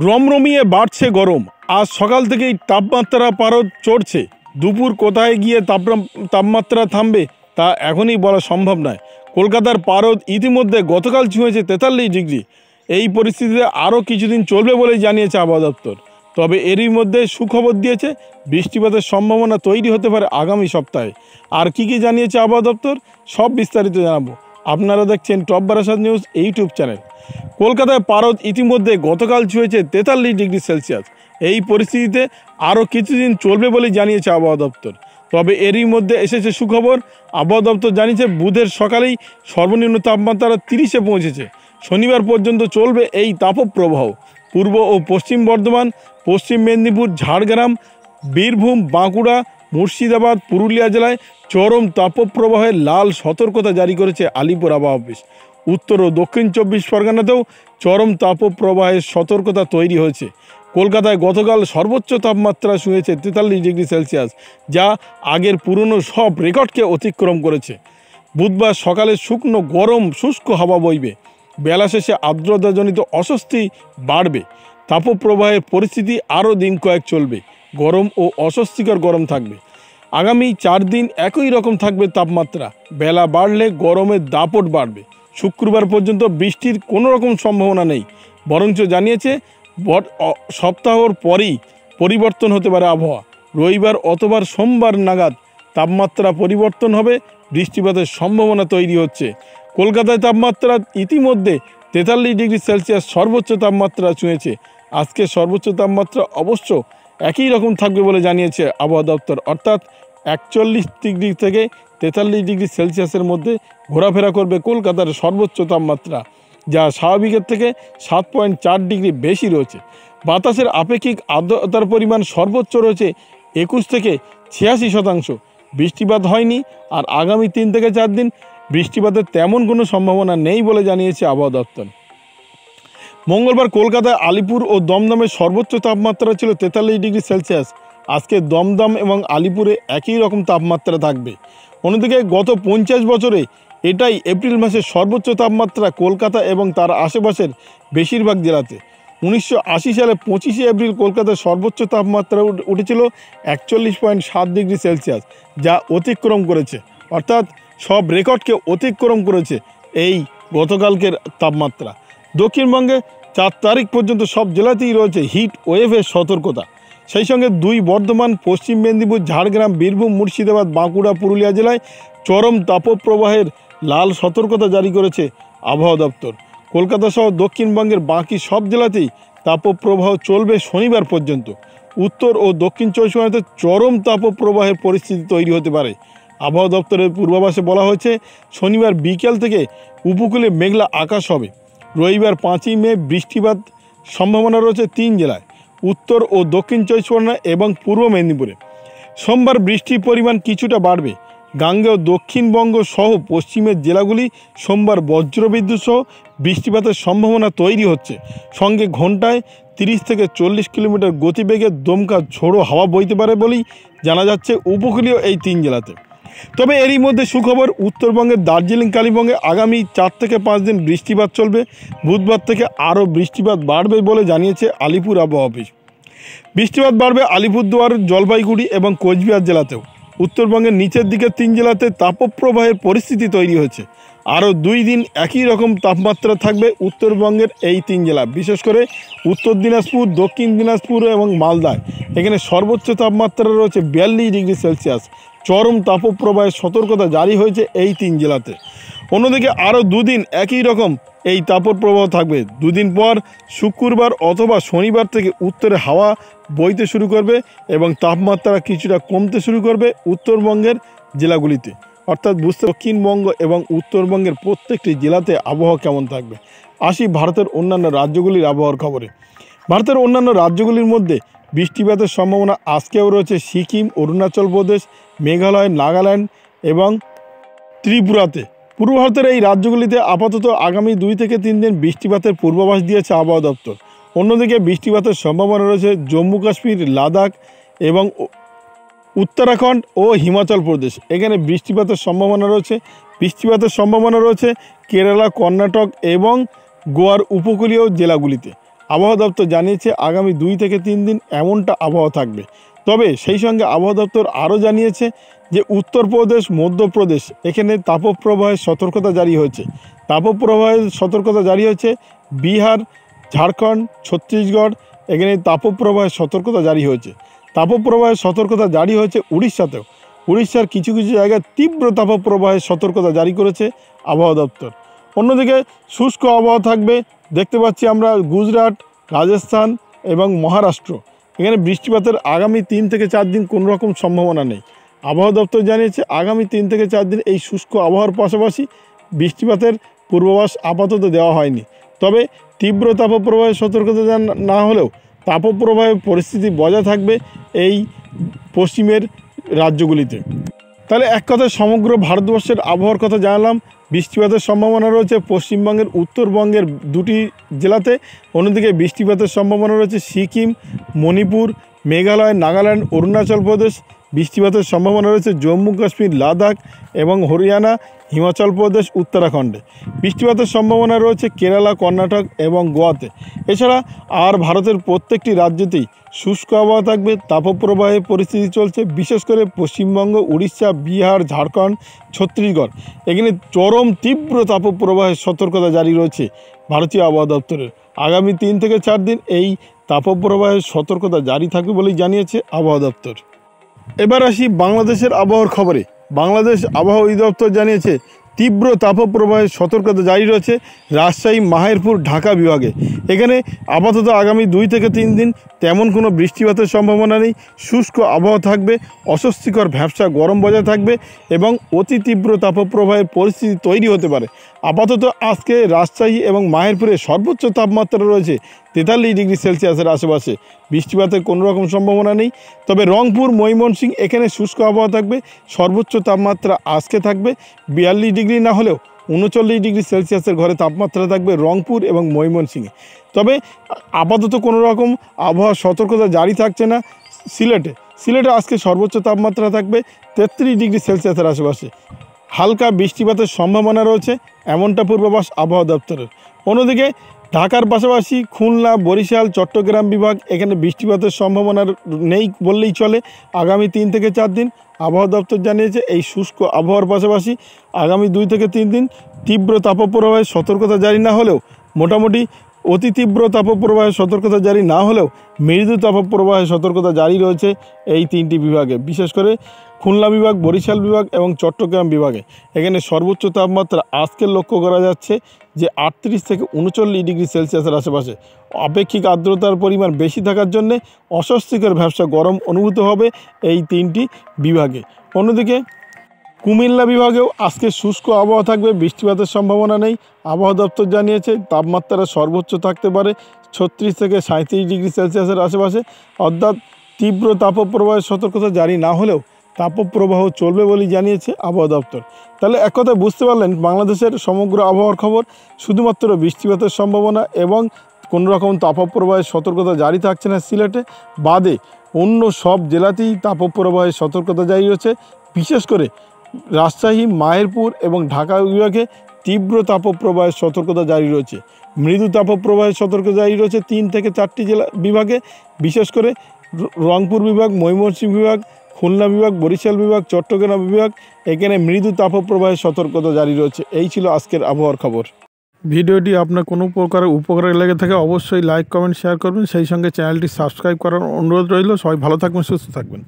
রমরমিয়ে বাড়ছে গরম। আজ সকাল থেকেই তাপমাত্রা পারদ চড়ছে। দুপুর কোথায় গিয়ে তাপমাত্রা থামবে তা এখনই বলা সম্ভব নয়। কলকাতার পারদ ইতিমধ্যে গতকাল ছুঁয়েছে 43 ডিগ্রি। এই পরিস্থিতিতে আরও কিছুদিন চলবে বলেই জানিয়েছে আবহাওয়া দপ্তর। তবে এরই মধ্যে সুখবর দিয়েছে, বৃষ্টিপাতের সম্ভাবনা তৈরি হতে পারে আগামী সপ্তাহে। আর কি জানিয়েছে আবহাওয়া দপ্তর সব বিস্তারিত জানাবো। আপনারা দেখছেন top Barasat news YouTube channel. কলকাতায় পারদ ইতিমধ্যে গতকাল ছুঁয়েছে 43 ডিগ্রি সেলসিয়াস। এই পরিস্থিতিতে আরও কিছুদিন চলবে বলে জানিয়েছে আবহাওয়া দপ্তর। তবে এরই মধ্যে এসেছে সুখবর। আবহাওয়া দপ্তর জানিয়েছে বুধের সকালেই সর্বনিম্ন তাপমাত্রা 30-এ পৌঁছেছে। শনিবার পর্যন্ত চলবে এই তাপপ্রবাহ। পূর্ব ও পশ্চিম বর্ধমান, পশ্চিম মেদিনীপুর, ঝাড়গ্রাম, বীরভূম, বাঁকুড়া, মুর্শিদাবাদ, পুরুলিয়া জেলায় চরম তাপপ্রবাহের লাল সতর্কতা জারি করেছে আলিপুর আবহাওয়া অফিস। উত্তর ও দক্ষিণ 24 পরগনাতেও চরম তাপপ্রবাহের সতর্কতা তৈরি হয়েছে। কলকাতায় গতকাল সর্বোচ্চ তাপমাত্রা ছুঁয়েছে 43 ডিগ্রি সেলসিয়াস, যা আগের পুরনো সব রেকর্ডকে অতিক্রম করেছে। বুধবার সকালে শুকনো গরম শুষ্ক হাওয়া বইবে। বেলা শেষে আর্দ্রতাজনিত অস্বস্তি বাড়বে। তাপপ্রবাহের পরিস্থিতি আরও দিন কয়েক চলবে। গরম ও অস্বস্তিকর গরম থাকবে। আগামী 4 দিন একই রকম থাকবে তাপমাত্রা। বেলা বাড়লে গরমের দাপট বাড়বে। শুক্রবার পর্যন্ত বৃষ্টির কোনো রকম সম্ভাবনা নেই, বরঞ্চ জানিয়েছে সপ্তাহর পরেই পরিবর্তন হতে পারে আবহাওয়া। রবিবার অথবা সোমবার নাগাদ তাপমাত্রা পরিবর্তন হবে, বৃষ্টিপাতের সম্ভাবনা তৈরি হচ্ছে। কলকাতায় তাপমাত্রা ইতিমধ্যে 43 ডিগ্রি সেলসিয়াস সর্বোচ্চ তাপমাত্রা ছুঁয়েছে। আজকে সর্বোচ্চ তাপমাত্রা অবশ্য একই রকম থাকবে বলে জানিয়েছে আবহাওয়া দপ্তর, অর্থাৎ 41 ডিগ্রি থেকে 43 ডিগ্রি সেলসিয়াসের মধ্যে ঘোরাফেরা করবে কলকাতার সর্বোচ্চ তাপমাত্রা, যা স্বাভাবিকের থেকে 7.4 ডিগ্রি বেশি রয়েছে। বাতাসের আপেক্ষিক আর্দ্রতার পরিমাণ সর্বোচ্চ রয়েছে 21 থেকে 86%। বৃষ্টিপাত হয়নি, আর আগামী 3 থেকে 4 দিন বৃষ্টিপাতের তেমন কোনো সম্ভাবনা নেই বলে জানিয়েছে আবহাওয়া দপ্তর। মঙ্গলবার কলকাতায় আলিপুর ও দমদমের সর্বোচ্চ তাপমাত্রা ছিল 43 ডিগ্রি সেলসিয়াস। আজকে দমদম এবং আলিপুরে একই রকম তাপমাত্রা থাকবে। অন্যদিকে গত 50 বছরে এটাই এপ্রিল মাসের সর্বোচ্চ তাপমাত্রা কলকাতা এবং তার আশেপাশের বেশিরভাগ জেলাতে। 1980 সালে 25শে এপ্রিল কলকাতার সর্বোচ্চ তাপমাত্রা উঠেছিল 41.7 ডিগ্রি সেলসিয়াস, যা অতিক্রম করেছে, অর্থাৎ সব রেকর্ডকে অতিক্রম করেছে এই গতকালকের তাপমাত্রা। দক্ষিণবঙ্গে 4 তারিখ পর্যন্ত সব জেলাতেই রয়েছে হিট ওয়েভের সতর্কতা। সেই সঙ্গে 2 বর্ধমান, পশ্চিম মেদিনীপুর, ঝাড়গ্রাম, বীরভূম, মুর্শিদাবাদ, বাঁকুড়া, পুরুলিয়া জেলায় চরম তাপপ্রবাহের লাল সতর্কতা জারি করেছে আবহাওয়া দপ্তর। কলকাতা সহ দক্ষিণবঙ্গের বাকি সব জেলাতেই তাপপ্রবাহ চলবে শনিবার পর্যন্ত। উত্তর ও দক্ষিণ 24 পরগনাতে চরম তাপপ্রবাহের পরিস্থিতি তৈরি হতে পারে। আবহাওয়া দপ্তরের পূর্বাভাসে বলা হয়েছে, শনিবার বিকেল থেকে উপকূলে মেঘলা আকাশ হবে। রবিবার 5ই মে বৃষ্টিপাত সম্ভাবনা রয়েছে 3 জেলায়, উত্তর ও দক্ষিণ 24 পরগনা এবং পূর্ব মেদিনীপুরে। সোমবার বৃষ্টির পরিমাণ কিছুটা বাড়বে। গাঙ্গেয় দক্ষিণবঙ্গ সহ পশ্চিমের জেলাগুলি সোমবার বজ্রবিদ্যুৎ সহ বৃষ্টিপাতের সম্ভাবনা তৈরি হচ্ছে। সঙ্গে ঘন্টায় 30 থেকে 40 কিলোমিটার গতিবেগে দমকা ঝোড়ো হাওয়া বইতে পারে বলেই জানা যাচ্ছে উপকূলীয় এই 3 জেলাতে। তবে এরই মধ্যে সুখবর, উত্তরবঙ্গের দার্জিলিং, কালিম্পংয়ে আগামী 4 থেকে 5 দিন বৃষ্টিপাত চলবে। বুধবার থেকে আরও বৃষ্টিপাত বাড়বে বলে জানিয়েছে আলিপুর আবহাওয়া অফিস। বৃষ্টিপাত বাড়বে আলিপুরদুয়ার, জলপাইগুড়ি এবং কোচবিহার জেলাতেও। উত্তরবঙ্গের নিচের দিকের 3 জেলাতে তাপপ্রবাহের পরিস্থিতি তৈরি হয়েছে। আরও 2 দিন একই রকম তাপমাত্রা থাকবে উত্তরবঙ্গের এই 3 জেলা, বিশেষ করে উত্তর দিনাজপুর, দক্ষিণ দিনাজপুর এবং মালদায়। এখানে সর্বোচ্চ তাপমাত্রা রয়েছে 42 ডিগ্রি সেলসিয়াস। চরম তাপপ্রবাহের সতর্কতা জারি হয়েছে এই 3 জেলাতে। অন্যদিকে আরও 2 দিন একই রকম এই তাপপ্রবাহ থাকবে। 2 দিন পর শুক্রবার অথবা শনিবার থেকে উত্তরে হাওয়া বইতে শুরু করবে এবং তাপমাত্রা কিছুটা কমতে শুরু করবে উত্তরবঙ্গের জেলাগুলিতে, অর্থাৎ দক্ষিণবঙ্গ এবং উত্তরবঙ্গের প্রত্যেকটি জেলাতে আবহাওয়া কেমন থাকবে। আসি ভারতের অন্যান্য রাজ্যগুলির আবহাওয়ার খবরে। ভারতের অন্যান্য রাজ্যগুলির মধ্যে বৃষ্টিপাতের সম্ভাবনা আজকেও রয়েছে সিকিম, অরুণাচল প্রদেশ, মেঘালয়, নাগাল্যান্ড এবং ত্রিপুরাতে। পূর্ব ভারতের এই রাজ্যগুলিতে আপাতত আগামী 2 থেকে 3 দিন বৃষ্টিপাতের পূর্বাভাস দিয়েছে আবহাওয়া দপ্তর। অন্যদিকে বৃষ্টিপাতের সম্ভাবনা রয়েছে জম্মু কাশ্মীর, লাদাখ এবং উত্তরাখণ্ড ও হিমাচল প্রদেশ। এখানে বৃষ্টিপাতের সম্ভাবনা রয়েছে কেরালা, কর্ণাটক এবং গোয়ার উপকূলীয় জেলাগুলিতে। আবহাওয়া দপ্তর জানিয়েছে আগামী 2 থেকে 3 দিন এমনটা আবহাওয়া থাকবে। তবে সেই সঙ্গে আবহাওয়া দপ্তর আরও জানিয়েছে যে উত্তরপ্রদেশ, মধ্যপ্রদেশ এখানে তাপপ্রবাহের সতর্কতা জারি হয়েছে। তাপপ্রবাহের সতর্কতা জারি হয়েছে বিহার, ঝাড়খণ্ড, ছত্তিশগড় এখানে তাপপ্রবাহের সতর্কতা জারি হয়েছে। তাপপ্রবাহের সতর্কতা জারি হয়েছে উড়িষ্যাতেও। উড়িষ্যার কিছু কিছু জায়গায় তীব্র তাপপ্রবাহের সতর্কতা জারি করেছে আবহাওয়া দপ্তর। অন্যদিকে শুষ্ক আবহাওয়া থাকবে, দেখতে পাচ্ছি আমরা গুজরাট, রাজস্থান এবং মহারাষ্ট্র এখানে বৃষ্টিপাতের আগামী 3 থেকে 4 দিন কোনো রকম সম্ভাবনা নেই। আবহাওয়া দপ্তর জানিয়েছে আগামী 3 থেকে 4 দিন এই শুষ্ক আবহাওয়ার পাশাপাশি বৃষ্টিপাতের পূর্বাভাস আপাতত দেওয়া হয়নি। তবে তীব্র তাপপ্রবাহের সতর্কতা না হলেও তাপপ্রবাহের পরিস্থিতি বজায় থাকবে এই পশ্চিমের রাজ্যগুলিতে। তাহলে এক কথায় সমগ্র ভারতবর্ষের আবহাওয়ার কথা জানালাম। বৃষ্টিপাতের সম্ভাবনা রয়েছে পশ্চিমবঙ্গের উত্তরবঙ্গের 2টি জেলাতে, অন্যদিকে বৃষ্টিপাতের সম্ভাবনা রয়েছে সিকিম, মণিপুর, মেঘালয়, নাগাল্যান্ড, অরুণাচল প্রদেশ। বৃষ্টিপাতের সম্ভাবনা রয়েছে জম্মু কাশ্মীর, লাদাখ এবং হরিয়ানা, হিমাচল প্রদেশ, উত্তরাখণ্ডে। বৃষ্টিপাতের সম্ভাবনা রয়েছে কেরালা, কর্ণাটক এবং গোয়াতে। এছাড়া আর ভারতের প্রত্যেকটি রাজ্যতেই শুষ্ক আবহাওয়া থাকবে। তাপপ্রবাহের পরিস্থিতি চলছে, বিশেষ করে পশ্চিমবঙ্গ, উড়িষ্যা, বিহার, ঝাড়খণ্ড, ছত্তিশগড় এখানে চরম তীব্র তাপপ্রবাহের সতর্কতা জারি রয়েছে ভারতীয় আবহাওয়া দপ্তরের। আগামী 3 থেকে 4 দিন এই তাপপ্রবাহের সতর্কতা জারি থাকবে বলেই জানিয়েছে আবহাওয়া দপ্তর। এবার আসি বাংলাদেশের আবহাওয়ার খবরে। বাংলাদেশ আবহাওয়া অধিদপ্তর জানিয়েছে তীব্র তাপপ্রবাহের সতর্কতা জারি রয়েছে রাজশাহী, মাহেরপুর, ঢাকা বিভাগে। এখানে আপাতত আগামী 2 থেকে 3 দিন তেমন কোনো বৃষ্টিপাতের সম্ভাবনা নেই। শুষ্ক আবহাওয়া থাকবে, অস্বস্তিকর ভ্যাপসা গরম বজায় থাকবে এবং অতি তীব্র তাপপ্রবাহের পরিস্থিতি তৈরি হতে পারে। আপাতত আজকে রাজশাহী এবং মাহেরপুরে সর্বোচ্চ তাপমাত্রা রয়েছে 43 ডিগ্রি সেলসিয়াসের আশেপাশে। বৃষ্টিপাতের কোনো রকম সম্ভাবনা নেই। তবে রংপুর, ময়মনসিংহ এখানে শুষ্ক আবহাওয়া থাকবে। সর্বোচ্চ তাপমাত্রা আজকে থাকবে 42 ডিগ্রি না হলেও 39 ডিগ্রি সেলসিয়াসের ঘরে তাপমাত্রা থাকবে রংপুর এবং ময়মনসিংহে। তবে আপাতত কোনো রকম আবহাওয়া সতর্কতা জারি থাকছে না সিলেটে আজকে সর্বোচ্চ তাপমাত্রা থাকবে 33 ডিগ্রি সেলসিয়াসের আশেপাশে। হালকা বৃষ্টিপাতের সম্ভাবনা রয়েছে এমনটা পূর্বাভাস আবহাওয়া দপ্তরের। অন্যদিকে ঢাকার পাশাপাশি খুলনা, বরিশাল, চট্টগ্রাম বিভাগ এখানে বৃষ্টিপাতের সম্ভাবনা নেই বললেই চলে আগামী 3 থেকে 4 দিন। আবহাওয়া দপ্তর জানিয়েছে এই শুষ্ক আবহাওয়ার পাশাপাশি আগামী 2 থেকে 3 দিন তীব্র তাপপ্রবাহের সতর্কতা জারি না হলেও মোটামুটি অতি তীব্র তাপপ্রবাহের সতর্কতা জারি না হলেও মৃদু তাপপ্রবাহের সতর্কতা জারি রয়েছে এই 3টি বিভাগে, বিশেষ করে খুলনা বিভাগ, বরিশাল বিভাগ এবং চট্টগ্রাম বিভাগে। এখানে সর্বোচ্চ তাপমাত্রা আজকে লক্ষ্য করা যাচ্ছে যে 38 থেকে 39 ডিগ্রি সেলসিয়াসের আশেপাশে। আপেক্ষিক আর্দ্রতার পরিমাণ বেশি থাকার জন্যে অস্বস্তিকর ভ্যাপসা গরম অনুভূত হবে এই 3টি বিভাগে। অন্যদিকে কুমিল্লা বিভাগেও আজকে শুষ্ক আবহাওয়া থাকবে, বৃষ্টিপাতের সম্ভাবনা নেই। আবহাওয়া দপ্তর জানিয়েছে তাপমাত্রা সর্বোচ্চ থাকতে পারে 36 থেকে 37 ডিগ্রি সেলসিয়াসের আশেপাশে। অর্থাৎ তীব্র তাপপ্রবাহের সতর্কতা জারি না হলেও তাপপ্রবাহ চলবে বলেই জানিয়েছে আবহাওয়া দপ্তর। তাহলে এক কথায় বুঝতে পারলেন বাংলাদেশের সমগ্র আবহাওয়ার খবর। শুধুমাত্র বৃষ্টিপাতের সম্ভাবনা এবং কোনো রকম তাপপ্রবাহের সতর্কতা জারি থাকছে না সিলেটে বাদে অন্য সব জেলাতেই তাপপ্রবাহের সতর্কতা জারি রয়েছে। বিশেষ করে রাজশাহী, মাহেরপুর এবং ঢাকা বিভাগে তীব্র তাপপ্রবাহের সতর্কতা জারি রয়েছে। মৃদু তাপপ্রবাহের সতর্কতা জারি রয়েছে 3 থেকে 4টি জেলা বিভাগে, বিশেষ করে রংপুর বিভাগ, ময়মনসিংহ বিভাগ, খুলনা বিভাগ, বরিশাল বিভাগ, চট্টগ্রাম বিভাগ এখানে মৃদু তাপপ্রবাহের সতর্কতা জারি রয়েছে। এই ছিল আজকের আবহাওয়ার খবর। ভিডিওটি আপনার কোনো প্রকার উপকারে লেগে থাকে অবশ্যই লাইক, কমেন্ট, শেয়ার করবেন। সেই সঙ্গে চ্যানেলটি সাবস্ক্রাইব করার অনুরোধ রইল। সবাই ভালো থাকবেন, সুস্থ থাকবেন।